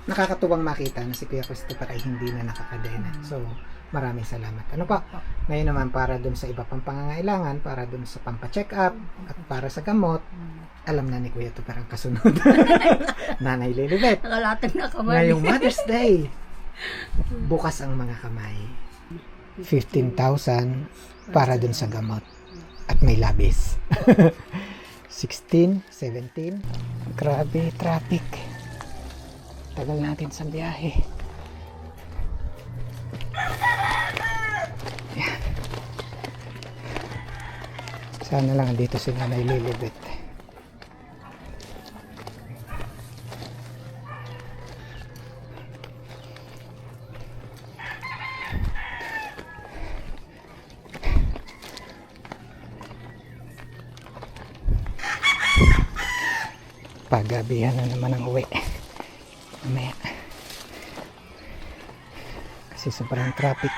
nakakatuwang makita na si Kuya Christopher ay hindi na nakakadena. So, maraming salamat. Ano pa? Ngayon naman para dun sa iba pang pangangailangan, para dun sa pampa-check up at para sa gamot, alam na ni Kuya Tupper ang kasunod. Nanay Lilibet. Nakalatag na kamay. Ngayong Mother's Day, bukas ang mga kamay. 15,000 para dun sa gamot. At may labis. 16, 17. Grabe, traffic. Tagal natin sa biyahe. Yan. Sana lang dito si Nanay Lilibet. Paggabihan na naman ang uwi. Mamaya. Kasi sobrang traffic.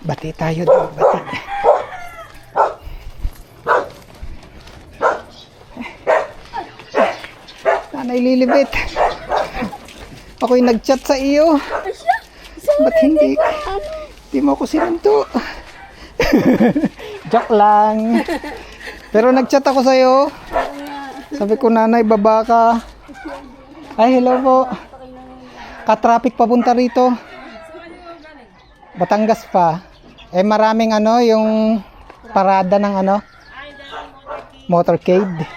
Bati tayo doon, bati. Nanay Lilibet, ako'y nag-chat sa iyo. Ba't hindi mo ako sinunto? Joke lang. Pero nag-chat ako sa iyo. Sabi ko, nanay, baba ka. Ay, hello po. Ka-traffic papunta rito. Batangas pa. Eh maraming yung parada ng motorcade.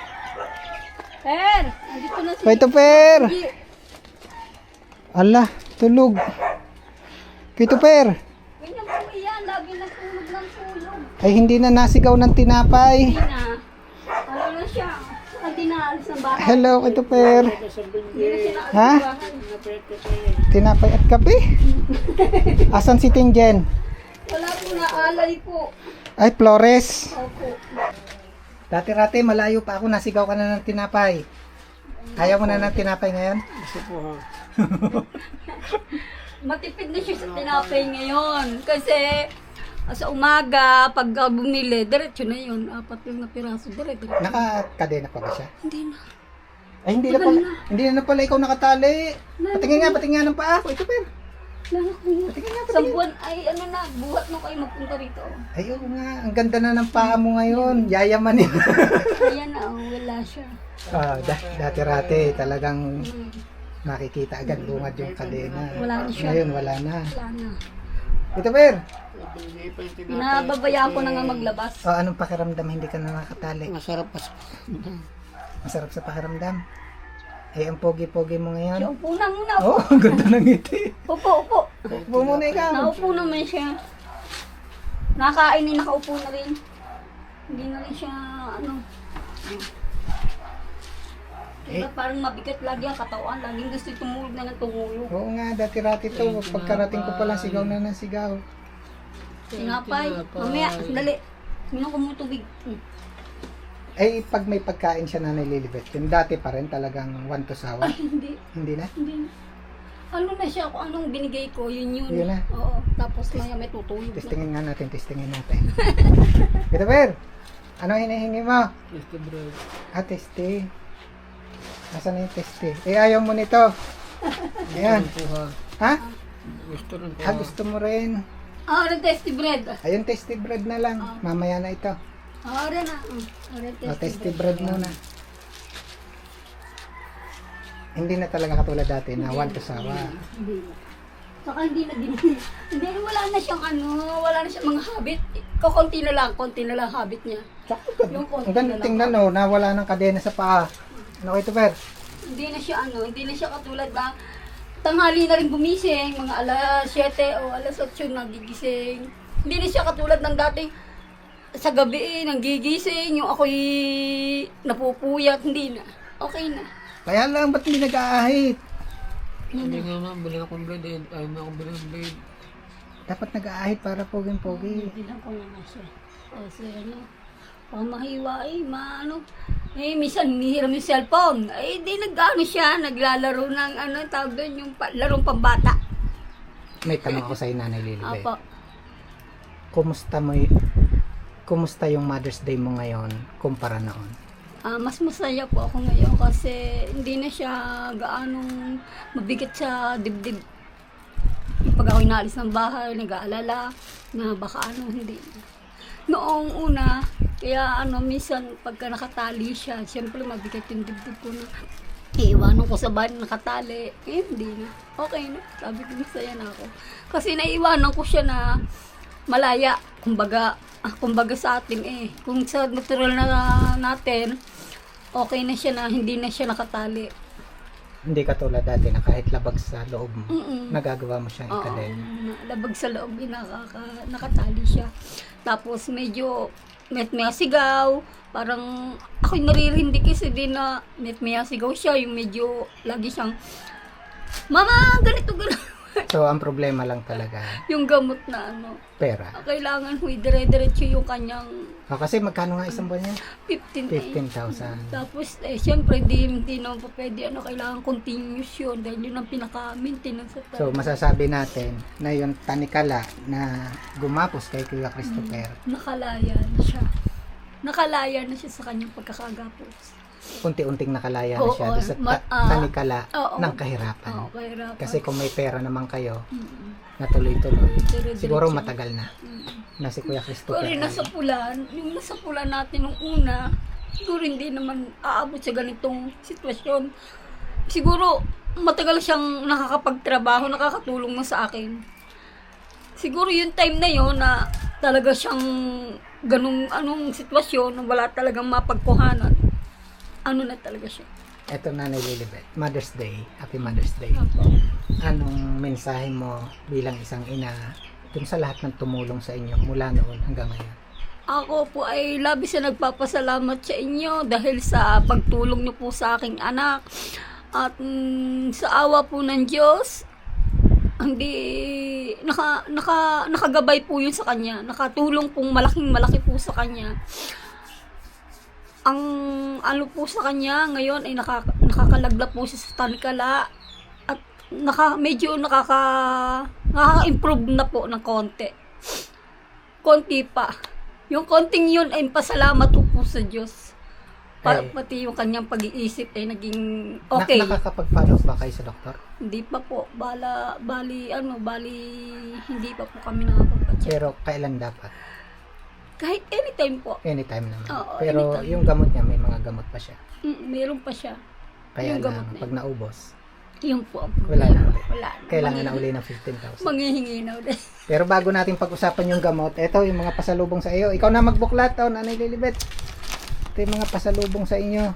Per, andito na si Wait, Per. Ala, tulog. Kito, Per. Ganyan po yan, lagi natulog ng tulog. Ay hindi na nasigaw ng tinapay. Hindi na. Ano na siya? Hindi na alis ng bahay. Hello, Kito, Per. Hindi na siya naalis Ha? ng bahay. Tinapay at kape? Asan si Tingen? Wala po na alay po. Ay, Flores. Opo. Dati-rati, malayo pa ako, nasigaw ka na ng tinapay. Ayaw mo na ng tinapay ngayon? Gusto po, ha? Matipid na siya sa tinapay ngayon. Kasi sa umaga, pag bumili, diretso na yun. 4 yung na piraso, diretso. Nakakadena pa ba siya? Hindi na. Ay, hindi na pala ikaw nakatali. Patingin nga ng paa ko. Ito, Per. Lalo ko yun. Patingin nga, Sa patingin. buwan, ay ano na, buhat mo kayo magpunta rito. Ay, oo nga. Ang ganda na ng paa mo ngayon. Yayaman yun. Ayan na, wala siya. Dati-rati, talagang makikita agad bungad yung kadena. Wala na siya. Ngayon, wala na. Wala na. Ito, Per. Nababayaan ko na nga maglabas. Anong pakiramdam hindi ka na nakatali? Masarap pa. Masarap sa pakiramdam. Ay, ang pogi-pogi mo ngayon. Upo na muna. Oh, ang ganda ng ngiti. Upo. Upo muna ikaw. Naupo naman siya. Nakain eh, nakaupo na rin. Hindi na rin siya, Diba, parang mabigat lagi ang katawan. Laging gusto tumulog na ng tumulog. Oo nga, dati-rati to. Pagkarating ko pala, sigaw na ng sigaw. Tinapay. Mamaya, dali. Minom ko mo tubig. Ay, pag may pagkain siya na nililibet, yung dati pa rin talagang one to sawa. Ay, hindi. Hindi na? Hindi na. Ano na siya, kung anong binigay ko, yun. Yun na. Oo, tapos maya may tutulog na. Testingin nga natin, testingin natin. Ito, Per. Ano hinihingi mo? Gusto bro. Testi. Nasaan na yung testi? Eh, ayaw mo nito. Ayan. Ha? Gusto rin po. Gusto mo rin. Rin tasty bread. Ayun, tasty bread na lang. Mamaya na ito. Rin na. Rin Tasty bread muna. Hindi na talaga katulad dati na one to sawa. Hindi na. Saka hindi na din. Hindi, wala na siyang wala na siyang mga habit. Konti na lang habit niya. Yung konti Ang ganda na lang. tingnan na wala ng kadena sa paa. Ano kayo ito, Per? Hindi na siya katulad na tanghali na rin gumising, mga alas 7 o alas 8 nagigising. Hindi na siya katulad ng dati sa gabi nanggigising, yung ako'y napupuyat, hindi na. Okay na. Kaya lang, ba't hindi nag-aahit? Hindi nga ma'am, bili akong blade. Ayaw mo akong bili ng blade. Dapat nag-aahit para poging-pogi. Bilang ko naman siya. Kasi pamahiwa maano. Minsan nihiram yung cellphone. Di nag-ano siya, naglalaro ng tawag doon, yung larong pambata. May tanong ako sa'yo, Nanay Lilibet. Apo. Kumusta yung Mother's Day mo ngayon kumpara noon? Mas masaya po ako ngayon kasi hindi na siya gaanong mabigat sa dibdib. Pag ako inaalis ng bahay, nag-aalala na baka hindi. Noong una, kaya minsan pagka nakatali siya, siyempre mabigat yung dibdib ko na iiwanan ko sa bahay nakatali. Hindi na. Okay na. Sabi ko, masaya na ako. Kasi naiiwanan ko siya na malaya. Kumbaga sa atin Kung sa natural na natin, okay na siya na hindi na siya nakatali. Hindi katulad dati na kahit labag sa loob mo, nagagawa mo siyang ikadel. Labag sa loob, nakatali siya. Tapos medyo may sigaw. Parang ako'y naririndi kasi din na may sigaw siya. Yung medyo lagi siyang, Mama, ganito. So, ang problema lang talaga, Yung gamot na pera. kailangan dire-diretso yung kanyang Kasi magkano nga isang buwan niya? 15,000. 15,000. Tapos, siyempre, hindi naman pa pwede, kailangan continuous yun dahil yun ang pinaka-maintenance. So, masasabi natin na yung tanikala na gumapos kay Kuya Christopher, Nakalaya na siya. Nakalaya na siya sa kanyang pagkakagapos. unti-unting nakalaya na siya Oo, sa ma- tanikala oo. ng kahirapan. Oo, kahirapan. Kasi kung may pera naman kayo, Mm-mm. na tuloy-tuloy, Dire-diretso. siguro matagal na Mm-mm. na si Kuya Christopher. Pero yung nasa pulan natin nung una, siguro hindi naman aabot sa ganitong sitwasyon. Siguro matagal siyang nakakapagtrabaho, nakakatulong mo sa akin. Siguro yung time na yon na talaga siyang anong sitwasyon na wala talagang mapagkuhanan. Na talaga siya. Eto, Nanay Lilibet, Mother's Day, Happy Mother's Day. Apo. Anong mensahe mo bilang isang ina dun sa lahat ng tumulong sa inyo mula noon hanggang ngayon? Ako po ay labis na nagpapasalamat sa inyo dahil sa pagtulong niyo po sa aking anak. At sa awa po ng Diyos, hindi nakagabay po yun sa kanya. Nakatulong pong malaki po sa kanya. Ang po sa kanya ngayon ay nakakalagla po siya sa tanikala at medyo nakaka-improve na po ng konti. Konti pa. Yung konting yun ay pasalamat po sa Diyos. Pati yung kanyang pag-iisip ay naging okay. Nakakapag-follow ba kayo sa doktor? Hindi pa po. Bali hindi pa po kami nakapag-check. Pero kailan dapat? Kahit anytime po. Anytime naman. Oo, Pero anytime. yung gamot niya, may mga gamot pa siya. Meron pa siya. Kaya Yung gamot lang, na pag naubos, Yun po ang wala na ulit. Wala na. Kailangan na uli ng 15,000. Manghihingi na ulit. Pero bago natin pag-usapan yung gamot, ito yung mga pasalubong sa iyo. Ikaw na magbuklat, Nanay Lilibet. Ito yung mga pasalubong sa inyo.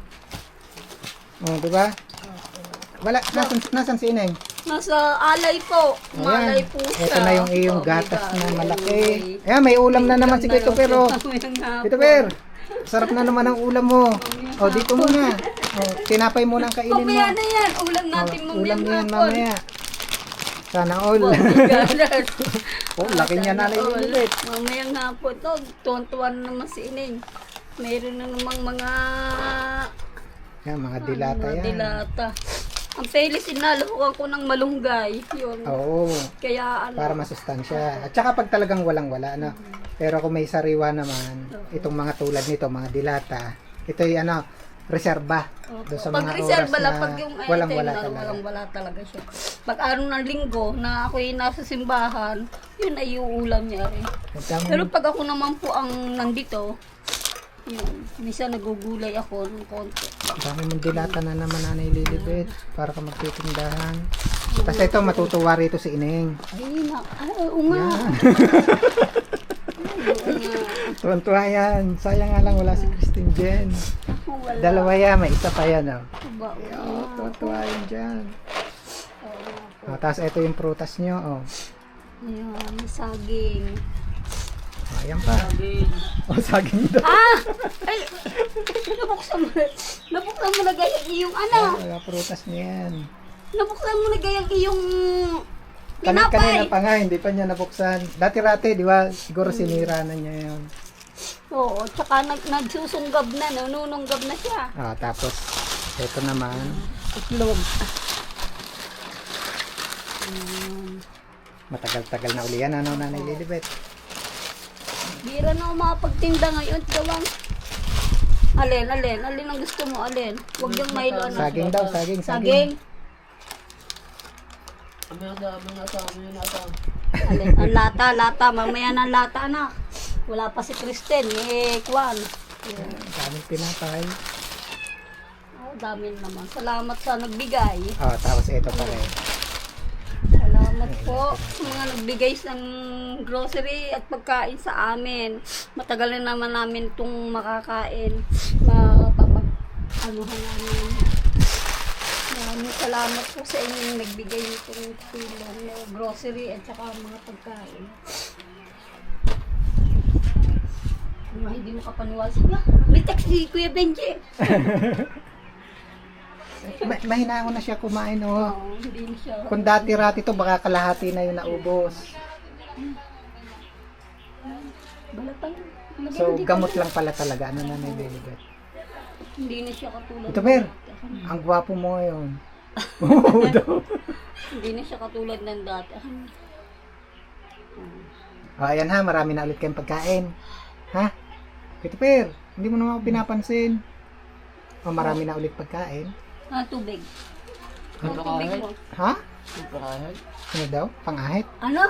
Di ba? Wala, nasan si Ineng? Nasa alay po. Malay po siya. Ito na yung iyong Oo, gatas na may malaki. may- Ayan, may ulam na naman si Kuya Pero. Kuya Per, sarap na naman ang ulam mo. O, dito muna. O, tinapay mo na ang kainin mo. Mamaya na yan. Ulam natin O, mamaya ulam na yan hapon. mamaya. Sana all. Galas. Oh, laki niya na Lilibet. Mamayang hapon to. Tuwan-tuwan naman si Ineng. Meron na namang mga Yan, mga dilata yan. dilata. Ang pelis, inaluhuan ko ng malunggay. Yun. Oo. Kaya Para masustansya. At saka pag talagang walang-wala, no? Pero kung may sariwa naman, itong mga tulad nito, mga dilata, ito yung reserba. Doon sa mga reserva oras lang, na pag yung walang-wala talaga. walang-wala talaga siya. Pag araw ng linggo na ako'y nasa simbahan, yun ay yung ulam niya rin. Pero pag ako naman po ang nandito, yun, minsan nagugulay ako ng konti. Dami mong dilata na naman, Nanay Lilibet, para ka magtitindahan. Tapos ito, matutuwa rito si Ineng. Oo nga. Tuwan-tuwa yan. Sayang nga lang wala si Christine Jen. Wala. Dalawa yan, may isa pa yan. Oh. Tuwan-tuwa yan dyan. Tapos ito yung prutas nyo. Oh. Ayan, saging. Ayan pa. Saging daw. Ay! Nabuksan mo na gayang iyong ano. Mga prutas niya yan. Nabuksan mo na gayang iyong Tinapay! Kanina pa nga, hindi pa niya nabuksan. Dati-rati, di ba? Siguro sinira na niya yun. Oo, tsaka nagsusunggab na, nanununggab na siya. Tapos, ito naman. Itlog. Matagal-tagal na uli yan. Ano, Nanay Lilibet? Bira na ako makapagtinda ngayon, gawang. Alin ang gusto mo, alin? Huwag yung Milo na. Saging daw, saging. Saging. Alin, ang lata, mamaya ng lata, anak. Wala pa si Kristen, Kwan. Daming pinapay. Dami naman. Salamat sa nagbigay. Tapos ito pa rin. Salamat po sa mga nagbigay ng grocery at pagkain sa amin. Matagal na naman namin itong makakain. Mapapag-anuhan namin. Maraming salamat po sa inyong nagbigay nitong tulong na grocery at saka mga pagkain. Hindi mo kapaniwala siya. May text si Kuya Benji. Mahina na siya kumain, Oo, hindi siya. Kung dati-rati to, baka kalahati na yung naubos. Balatang. So, gamot lang pala talaga. Ano na may Lilibet? Hindi na siya katulad. Ito, Ber. Ang gwapo mo ngayon. Oo, daw. Hindi na siya katulad ng dati. Ayan ha, marami na ulit kayong pagkain. Ha? Ito, Per. Hindi mo naman ako pinapansin. Marami na ulit pagkain. Tubig. Ano Tubig kahit? mo. Ha? Kahit? Ano daw? Pang-ahit? Ano?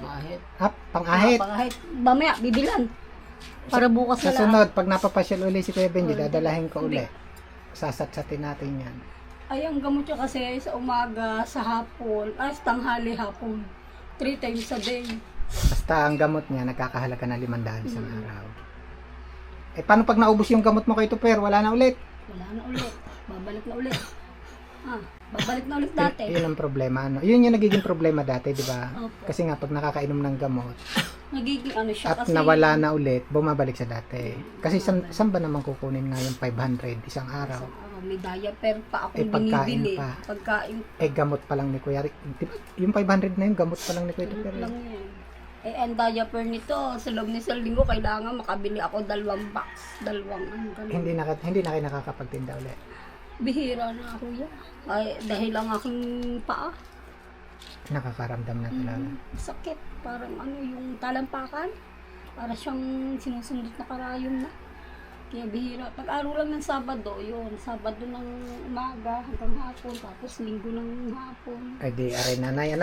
Kahit? Ha? Pang-ahit? Kahit mamaya, bibilan. Para bukas Sa na lang. sunod, pag napapasyal uli si Kuya Benji, dadalahin ko uli. Sasatsatin natin yan. Ay, ang gamot niya kasi sa umaga, sa hapon, sa tanghali hapon. 3 times a day. Basta ang gamot niya, nagkakahalaga na 500 isang araw. Paano pag naubos yung gamot mo kay Tuper? Wala na ulit. Wala na ulit. Babalik na ulit. Babalik na ulit dati. Yun ang problema. Ano? Yun yung nagiging problema dati, di ba? Opo. Kasi nga, pag nakakainom ng gamot, Nagiging ano siya at kasi. nawala na ulit, bumabalik sa dati. Kasi saan ba naman kukunin nga yung 500 isang araw? May diaper pa akong Pagkain binibili. pa. Pagkain Gamot pa lang ni Kuya Rick. Di ba? Yung 500 na yun, gamot pa lang ni Kuya Tuper. lang yun. Ang diaper nito, sa loob ng isang linggo, kailangan makabili ako 2 box. 2 ganun. Hindi na kayo nakakapagtinda ulit. Bihira na ako yan. Ay, dahil ang aking paa. Nakakaramdam na talaga. Sakit. Parang yung talampakan. Para siyang sinusundot na karayom na. Kaya bihira. Pag-araw lang ng Sabado, yun. Sabado ng umaga hanggang hapon. Tapos linggo ng hapon. Ay di, aray nanay,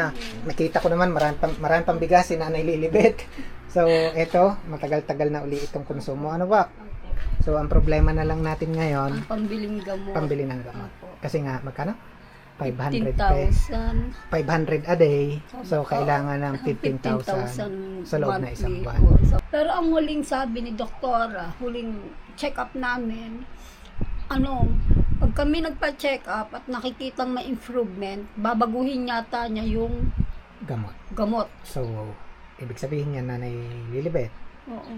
nakita ko naman marami pang bigas si Nanay Lilibet. So, eto, matagal-tagal na uli itong konsumo. Ano ba? So, ang problema na lang natin ngayon, Ang pambiling gamot. pambili ng gamot. Kasi nga, magkano? 500 15,000. 500 a day. So, kailangan ng 15,000 sa loob na isang buwan. Pero ang huling sabi ni doktora, huling check-up namin, pag kami nagpa-check up at nakikitang may improvement, babaguhin yata niya yung Gamot. gamot. So, ibig sabihin niya, Nanay Lilibet, Oo.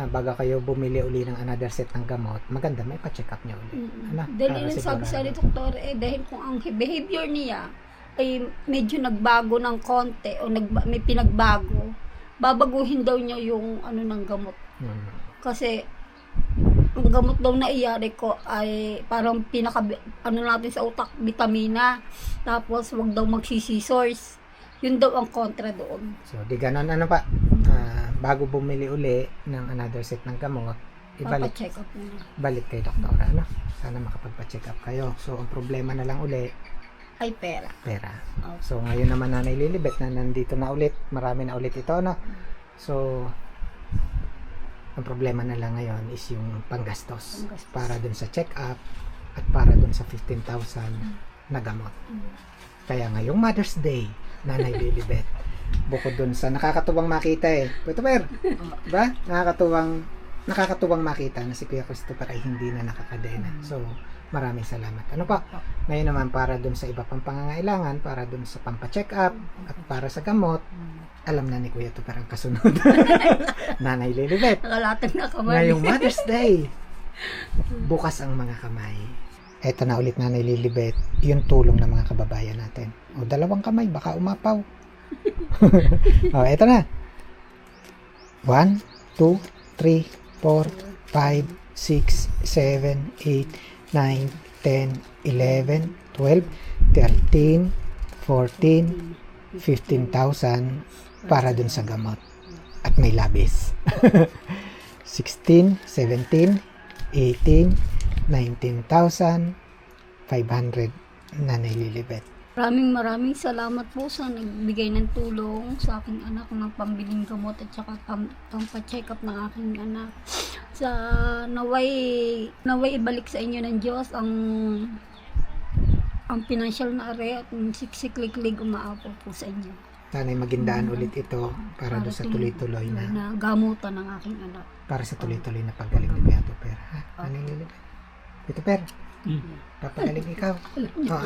baga kayo bumili uli ng another set ng gamot, maganda, may pa-check up niya uli. Dahil yung sabi sa ni doktor, dahil kung ang behavior niya ay medyo nagbago ng konti o may pinagbago, babaguhin daw niya yung ng gamot. Kasi ang gamot daw na iyari ko ay parang natin sa utak, vitamina. Tapos wag daw magsisisors. Yun daw ang kontra doon. So, di ganon, pa? Bago bumili uli ng another set ng gamot, Papacheck up na. balik kay doktora, Sana makapagpa-check up kayo. So, ang problema na lang uli, Ay, pera. pera. Okay. So, ngayon naman Nanay Lilibet na nandito na ulit, marami na ulit ito, So, ang problema na lang ngayon is yung panggastos. Para dun sa check-up at para dun sa 15,000 na gamot. Kaya ngayong Mother's Day, Nanay Lilibet, bukod dun sa nakakatuwang makita Ito, Ber, diba? Nakakatuwang makita na si Kuya Christopher ay hindi na nakakadena. So, maraming salamat. Ngayon naman, para dun sa iba pang pangangailangan, para dun sa pampa-check up, at para sa gamot, alam na ni Kuya Tuper ang kasunod. Nanay Lilibet, Nakalatag na kamay. ngayong Mother's Day, bukas ang mga kamay. Eto na ulit, Nanay Lilibet, yung tulong ng mga kababayan natin. 2 kamay, baka umapaw. Oh, eto na. 1, 2, 3, 4, 5, 6, 7, 8, 9, 10, 11, 12, 13, 14, 15,000 para dun sa gamot. At may labis. 16, 17, 18, 19,500 na nililibet. Maraming salamat po sa nagbigay ng tulong sa aking anak ng pambiling gamot at saka pampacheck up ng aking anak. Sa naway ibalik sa inyo ng Diyos ang financial na are at siksikliklig umaapo po sa inyo. Sana'y magindaan ulit ito para doon sa tuloy-tuloy na gamutan ng aking anak. para sa tuloy-tuloy na paggaling ni Kuya Tuper. Ha? Ano nililibet? Kuya Tuper, papagaling ikaw. Oh,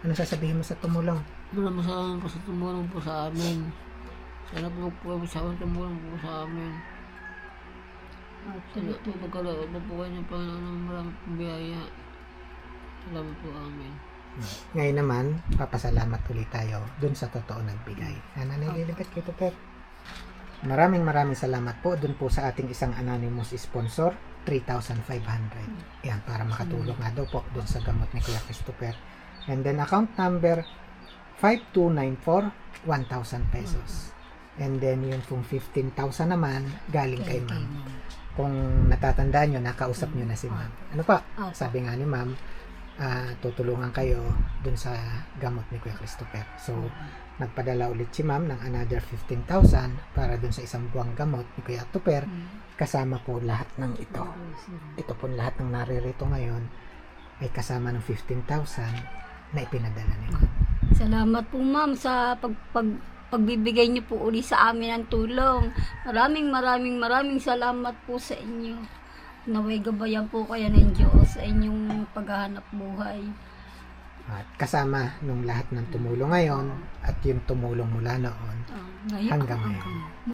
anong sasabihin mo sa tumulong? Maraming salamat po sa tumulong po sa amin. Sana po sa amin tumulong po sa amin. Sana po pagkalaot po kayo ng Panginoon ng maraming pong biyaya. Salamat po amin. Ngayon naman, papasalamat ulit tayo dun sa totoo nagbigay. Ano nililibet Kuya Tuper? Maraming salamat po dun po sa ating isang anonymous sponsor, 3,500. Yan, para makatulong nga daw po dun sa gamot ni Kuya Christopher. And then account number 5294, 1,000 pesos. And then yung pong 15,000 naman galing kay ma'am. Kung natatandaan nyo, nakausap nyo na si ma'am. Ano pa? Sabi nga ni ma'am, tutulungan kayo dun sa gamot ni Kuya Christopher. So, nagpadala ulit si ma'am ng another 15,000 para dun sa isang buwang gamot ni Kuya Christopher. Kasama po lahat ng ito. Ito po lahat ng naririto ngayon ay kasama ng 15,000 na ipinadala ni ma'am. Salamat po ma'am sa pagbibigay niyo po uli sa amin ng tulong. Maraming salamat po sa inyo. Naway gabayan po kayo ng Diyos sa inyong paghahanap buhay. At kasama nung lahat ng tumulong ngayon at yung tumulong mula noon hanggang ngayon.